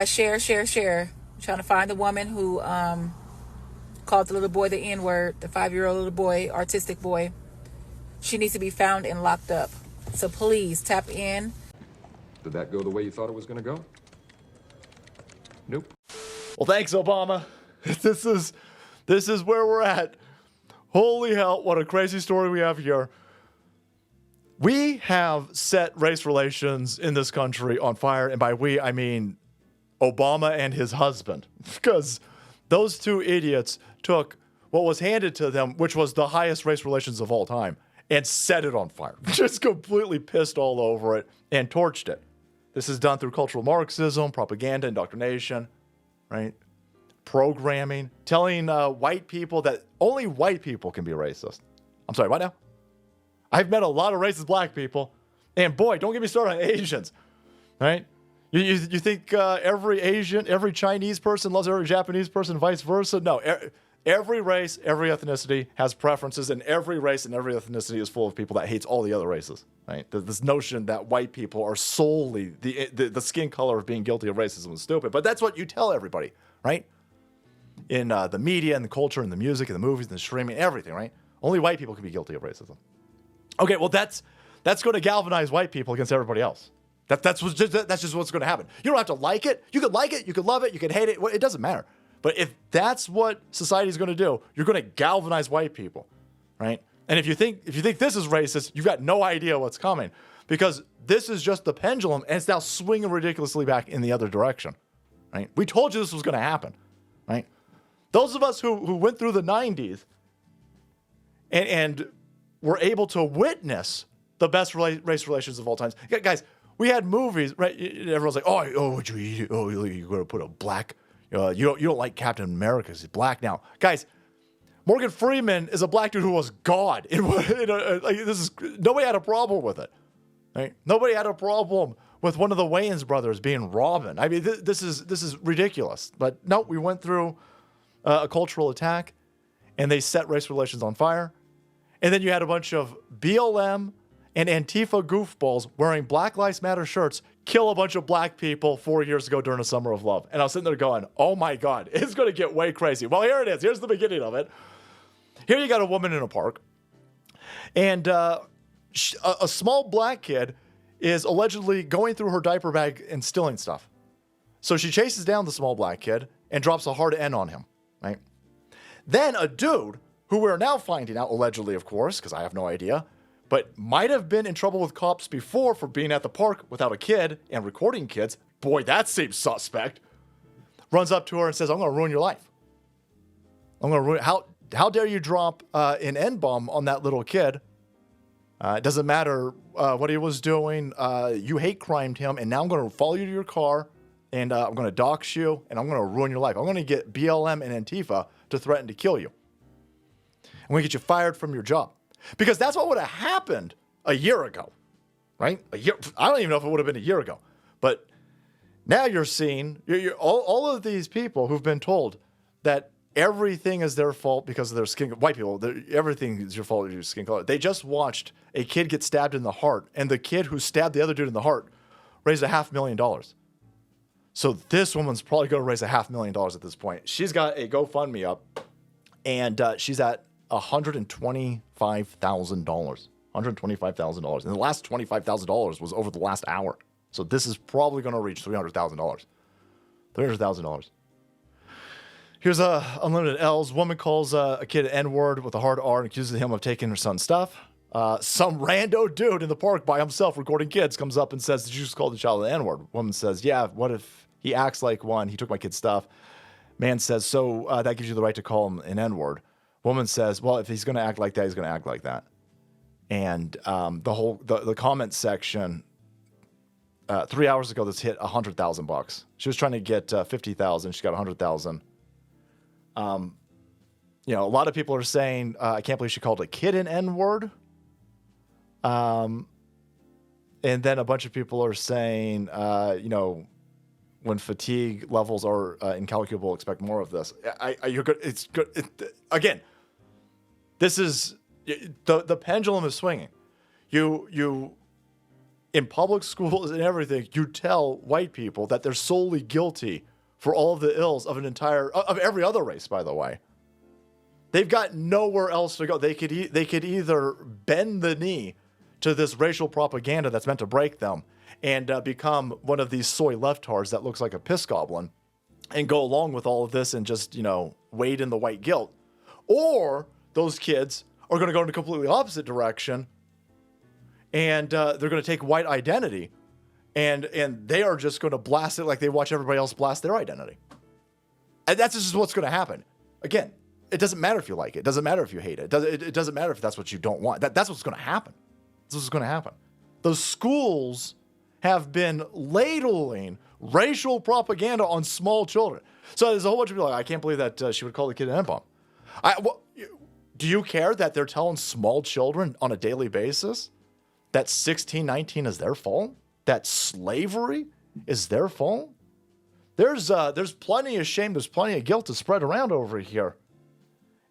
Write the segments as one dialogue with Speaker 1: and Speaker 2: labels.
Speaker 1: Share. I'm trying to find the woman who called the little boy the N-word, the 5-year-old little boy, artistic boy. She needs to be found and locked up. So please tap in.
Speaker 2: Did that go the way you thought it was going to go? Nope.
Speaker 3: Well, thanks, Obama. This is where we're at. Holy hell, what a crazy story we have here. We have set race relations in this country on fire, and by we, I mean Obama and his husband, because those two idiots took what was handed to them, which was the highest race relations of all time, and set it on fire. Just completely pissed all over it and torched it. This is done through cultural Marxism, propaganda, indoctrination, right? Programming, telling white people that only white people can be racist. I'm sorry, what now? I've met a lot of racist black people, and boy, don't get me started on Asians, right? You think every Asian, every Chinese person loves every Japanese person, vice versa? No, every race, every ethnicity has preferences, and every race and every ethnicity is full of people that hates all the other races, right? This notion that white people are solely the skin color of being guilty of racism is stupid, but that's what you tell everybody, right? In the media and the culture and the music and the movies and the streaming, everything, right? Only white people can be guilty of racism. Okay, well, that's going to galvanize white people against everybody else. That's just what's going to happen. You don't have to like it. You could like it. You could love it. You could hate it. It doesn't matter. But if that's what society is going to do, you're going to galvanize white people, right? And if you think this is racist, you've got no idea what's coming, because this is just the pendulum, and it's now swinging ridiculously back in the other direction, right? We told you this was going to happen, right? Those of us who went through the 90s and were able to witness the best race relations of all times. Guys, we had movies, right? Everyone's like, would you eat it? Oh, you're going to put a black, you don't like Captain America because he's black now. Guys, Morgan Freeman is a black dude who was God. Nobody had a problem with it, right? Nobody had a problem with one of the Wayans brothers being Robin. I mean, this is ridiculous. But no, we went through a cultural attack, and they set race relations on fire. And then you had a bunch of BLM and Antifa goofballs wearing Black Lives Matter shirts kill a bunch of black people 4 years ago during a summer of love. And I was sitting there going, oh my God, it's going to get way crazy. Well, here it is. Here's the beginning of it. Here you got a woman in a park, and a small black kid is allegedly going through her diaper bag and stealing stuff. So she chases down the small black kid and drops a hard N on him, right? Then a dude, who we're now finding out, allegedly, of course, because I have no idea, but might have been in trouble with cops before for being at the park without a kid and recording kids. Boy, that seems suspect. Runs up to her and says, I'm going to ruin your life. I'm going to ruin... How dare you drop an N-bomb on that little kid? It doesn't matter what he was doing. You hate crimed him, and now I'm going to follow you to your car, and I'm going to dox you, and I'm going to ruin your life. I'm going to get BLM and Antifa to threaten to kill you. I'm going to get you fired from your job. Because that's what would have happened a year ago, right? I don't even know if it would have been a year ago. But now you're seeing all of these people who've been told that everything is their fault because of their skin. White people, everything is your fault because of your skin color. They just watched a kid get stabbed in the heart, and the kid who stabbed the other dude in the heart raised $500,000. So this woman's probably going to raise $500,000 at this point. She's got a GoFundMe up, and she's at $125,000. $125,000. And the last $25,000 was over the last hour. So this is probably going to reach $300,000. $300,000. Here's Unlimited L's. Woman calls a kid an N-word with a hard R and accuses him of taking her son's stuff. Some rando dude in the park by himself recording kids comes up and says, did you just call the child an N-word? Woman says, yeah, what if he acts like one? He took my kid's stuff. Man says, so that gives you the right to call him an N-word. Woman says, well, if he's going to act like that, he's going to act like that. And the comment section, 3 hours ago, this hit $100,000. She was trying to get 50,000. She got 100,000. A lot of people are saying, I can't believe she called a kid an N-word. And then a bunch of people are saying, when fatigue levels are incalculable, expect more of this. You're good. It's good. Again, this is the pendulum is swinging. You in public schools and everything, you tell white people that they're solely guilty for all the ills of of every other race, by the way. They've got nowhere else to go. They could either bend the knee to this racial propaganda that's meant to break them and become one of these soy leftards that looks like a piss goblin and go along with all of this and just, wade in the white guilt. Or those kids are going to go in a completely opposite direction and they're going to take white identity and they are just going to blast it like they watch everybody else blast their identity. And that's just what's going to happen. Again, it doesn't matter if you like it. It doesn't matter if you hate it. It doesn't matter if that's what you don't want. That's what's going to happen. That's what's going to happen. Those schools have been ladling racial propaganda on small children. So there's a whole bunch of people like, I can't believe that she would call the kid an N-bomb. Do you care that they're telling small children on a daily basis that 1619 is their fault? That slavery is their fault? There's plenty of shame, there's plenty of guilt to spread around over here.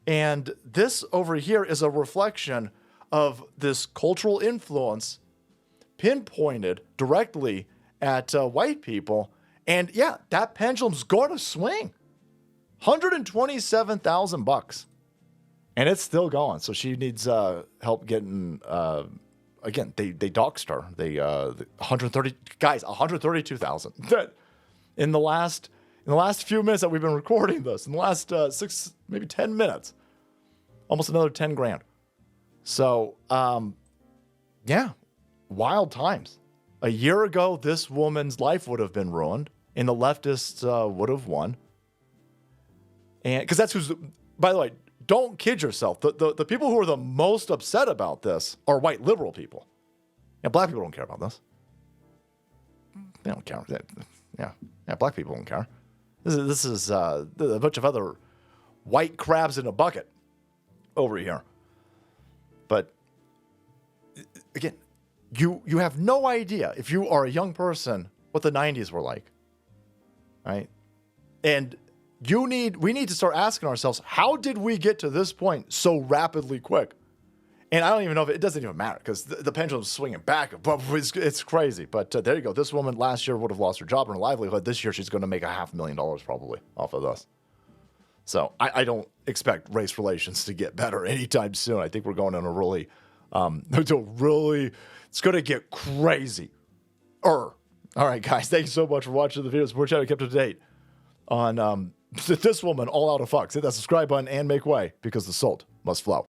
Speaker 3: And this over here is a reflection of this cultural influence pinpointed directly at white people. And yeah, that pendulum's going to swing. $127,000. And it's still going. So she needs help getting, again, they doxed her. They 132,000. In the last few minutes that we've been recording this, in the last 6, maybe 10 minutes, almost another 10 grand. So, yeah, wild times. A year ago, this woman's life would have been ruined, and the leftists would have won. And because that's who's, by the way, don't kid yourself. The people who are the most upset about this are white liberal people. Yeah, black people don't care about this. They don't care. Yeah, black people don't care. This is a bunch of other white crabs in a bucket over here. But again, you have no idea, if you are a young person, what the 90s were like, right? And we need to start asking ourselves, how did we get to this point so rapidly quick? And I don't even know if it doesn't even matter because the pendulum's swinging back. It's crazy. But there you go. This woman last year would have lost her job and her livelihood. This year she's going to make $500,000 probably off of this. So I don't expect race relations to get better anytime soon. I think we're going on a really, it's going to get crazy. All right, guys. Thank you so much for watching the videos. We're trying to keep up to date on this woman all out of fucks. Hit that subscribe button and make way because the salt must flow.